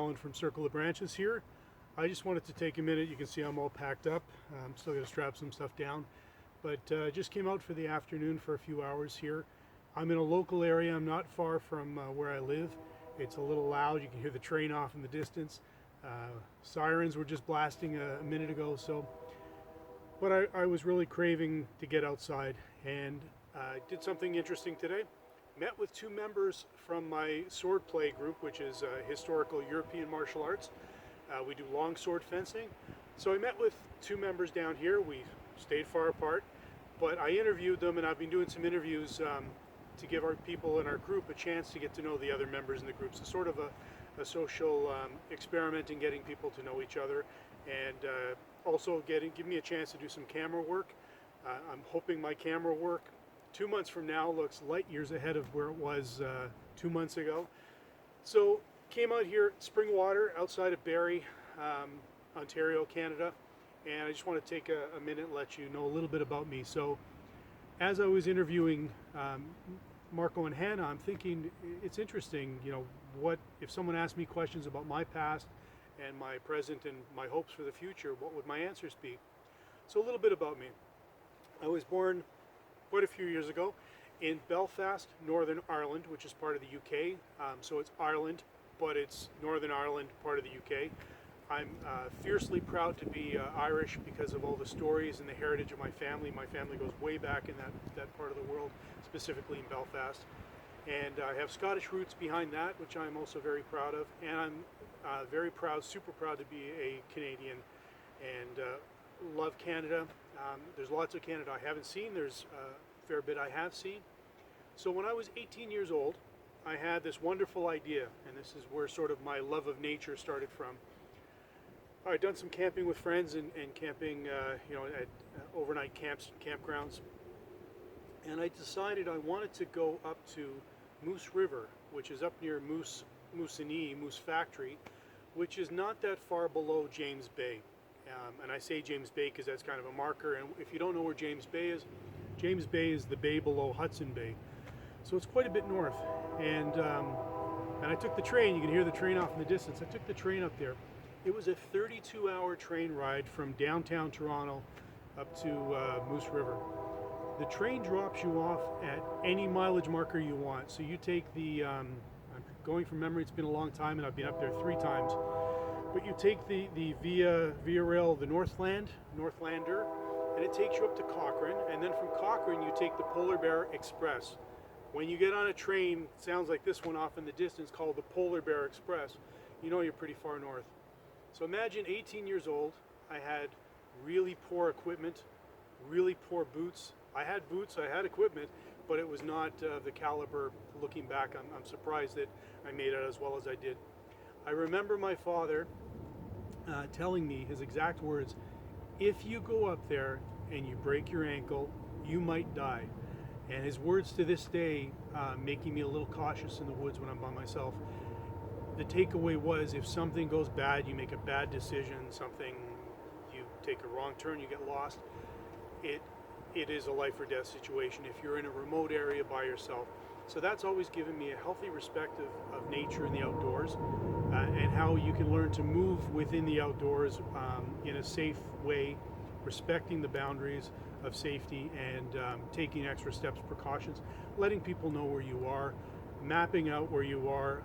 Colin from Circle of Branches here. I just wanted to take a minute. You can see I'm all packed up. I'm still going to strap some stuff down. But just came out for the afternoon for a few hours here. I'm in a local area. I'm not far from where I live. It's a little loud. You can hear the train off in the distance. Sirens were just blasting a minute ago. But I was really craving to get outside, and did something interesting today. Met with two members from my sword play group, which is historical European martial arts. We do long sword fencing. So I met with two members down here. We stayed far apart, but I interviewed them, and I've been doing some interviews to give our people in our group a chance to get to know the other members in the group. So sort of a social experiment in getting people to know each other, and also give me a chance to do some camera work. I'm hoping my camera work 2 months from now looks light years ahead of where it was 2 months ago. So came out here, spring water outside of Barrie, Ontario, Canada, and I just want to take a minute and let you know a little bit about me. So as I was interviewing Marco and Hannah, I'm thinking it's interesting, you know, what if someone asked me questions about my past and my present and my hopes for the future, what would my answers be? So a little bit about me. I was born quite a few years ago in Belfast, Northern Ireland, which is part of the UK. So it's Ireland, but it's Northern Ireland, part of the UK. I'm fiercely proud to be Irish because of all the stories and the heritage of my family. My family goes way back in that part of the world, specifically in Belfast. And I have Scottish roots behind that, which I'm also very proud of. And I'm very proud, super proud to be a Canadian, and love Canada. There's lots of Canada I haven't seen. There's a fair bit I have seen. So when I was 18 years old, I had this wonderful idea, and this is where sort of my love of nature started from. I'd done some camping with friends and camping, you know, at overnight camps, campgrounds, and I decided I wanted to go up to Moose River, which is up near Moosonee, Moose Factory, which is not that far below James Bay. And I say James Bay because that's kind of a marker, and if you don't know where James Bay is the bay below Hudson Bay. So it's quite a bit north. And I took the train. You can hear the train off in the distance. I took the train up there. It was a 32-hour train ride from downtown Toronto up to Moose River. The train drops you off at any mileage marker you want. So you take the, I'm going from memory, it's been a long time and I've been up there 3 times. But you take the Via Rail, the Northlander, and it takes you up to Cochrane. And then from Cochrane, you take the Polar Bear Express. When you get on a train, it sounds like this one off in the distance, called the Polar Bear Express, you know you're pretty far north. So imagine 18 years old, I had really poor equipment, really poor boots. I had boots, I had equipment, but it was not the caliber. Looking back, I'm surprised that I made it as well as I did. I remember my father telling me his exact words, if you go up there and you break your ankle, you might die. And his words to this day, making me a little cautious in the woods when I'm by myself. The takeaway was, if something goes bad, you make a bad decision, you take a wrong turn, you get lost, it is a life or death situation if you're in a remote area by yourself. So that's always given me a healthy respect of nature and the outdoors, and how you can learn to move within the outdoors in a safe way, respecting the boundaries of safety, and taking extra steps, precautions, letting people know where you are, mapping out where you are,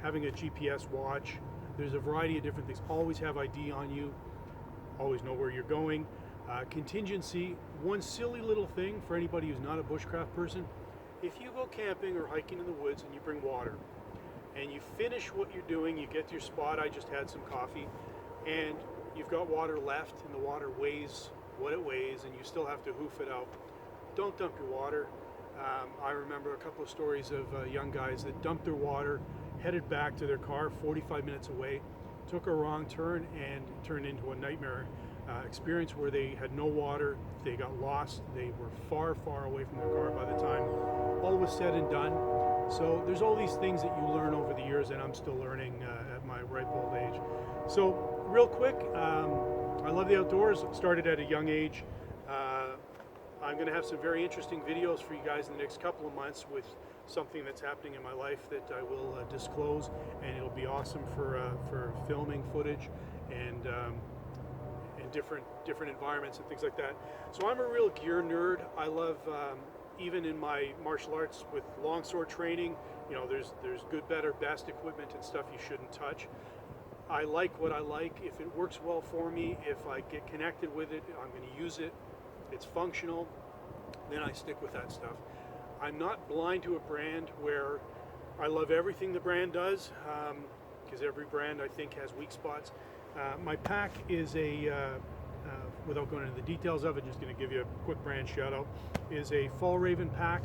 having a GPS watch. There's a variety of different things. Always have ID on you, always know where you're going. Contingency, one silly little thing for anybody who's not a bushcraft person: if you go camping or hiking in the woods and you bring water, and you finish what you're doing, you get to your spot, I just had some coffee, and you've got water left, and the water weighs what it weighs, and you still have to hoof it out, don't dump your water. I remember a couple of stories of young guys that dumped their water, headed back to their car 45 minutes away, took a wrong turn, and turned into a nightmare experience where they had no water, they got lost, they were far, far away from their car by the time all was said and done. So there's all these things that you learn over the years, and I'm still learning at my ripe old age. So real quick, I love the outdoors. Started at a young age. I'm going to have some very interesting videos for you guys in the next couple of months with something that's happening in my life that I will disclose, and it'll be awesome for filming footage and different environments and things like that. So I'm a real gear nerd. I love even in my martial arts with longsword training, you know, there's good, better, best equipment and stuff you shouldn't touch. I like what I like. If it works well for me, if I get connected with it, I'm going to use it. It's functional, then I stick with that stuff. I'm not blind to a brand where I love everything the brand does, because every brand I think has weak spots. My pack is without going into the details of it, just going to give you a quick brand shout out, is a Fjällräven pack.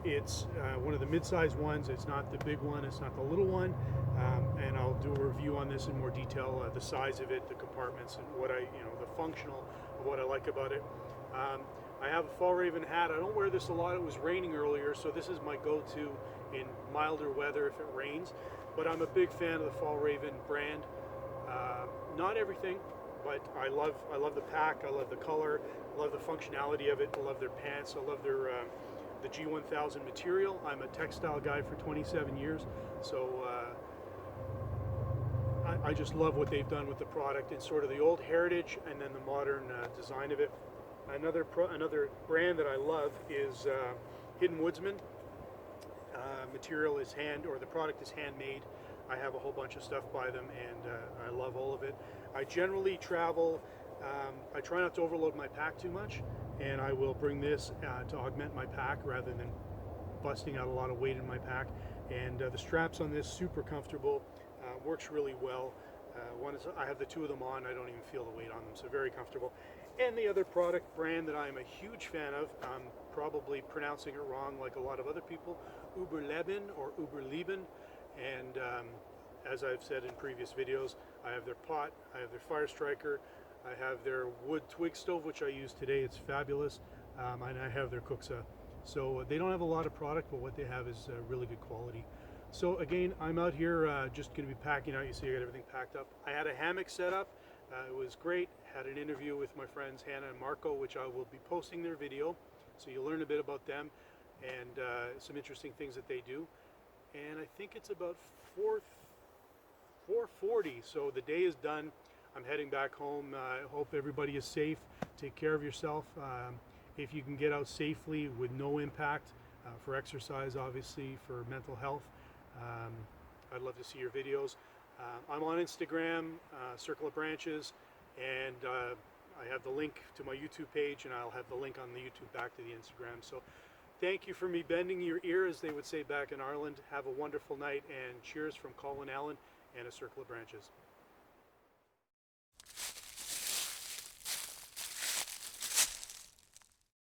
It's one of the mid-sized ones. It's not the big one, it's not the little one, and I'll do a review on this in more detail, the size of it, the compartments, and what the functional of what I like about it. I have a Fjällräven hat. I don't wear this a lot. It was raining earlier, so this is my go-to in milder weather if it rains. But I'm a big fan of the Fjällräven brand. Not everything, but I love the pack. I love the color. I love the functionality of it. I love their pants. I love their the G1000 material. I'm a textile guy for 27 years, so I just love what they've done with the product and sort of the old heritage and then the modern design of it. Another brand that I love is Hidden Woodsman. Material is the product is handmade. I have a whole bunch of stuff by them, and I love all of it. I generally travel. I try not to overload my pack too much, and I will bring this to augment my pack rather than busting out a lot of weight in my pack. And the straps on this super comfortable. Works really well. I have the two of them on. I don't even feel the weight on them, so very comfortable. And the other product brand that I'm a huge fan of, I'm probably pronouncing it wrong like a lot of other people, Überleben or Überleben. And as I've said in previous videos, I have their pot, I have their fire striker, I have their wood twig stove, which I use today. It's fabulous. And I have their Kuxa. So they don't have a lot of product, but what they have is really good quality. So again, I'm out here just going to be packing out. You see I got everything packed up. I had a hammock set up. It was great. Had an interview with my friends Hannah and Marco, which I will be posting their video. So you'll learn a bit about them and some interesting things that they do. And I think it's about 4:40. So the day is done. I'm heading back home. I hope everybody is safe. Take care of yourself. If you can get out safely with no impact for exercise, obviously, for mental health, I'd love to see your videos. I'm on Instagram, Circle of Branches, and I have the link to my YouTube page, and I'll have the link on the YouTube back to the Instagram. So thank you for me bending your ear, as they would say back in Ireland. Have a wonderful night, and cheers from Colin Allen and a Circle of Branches.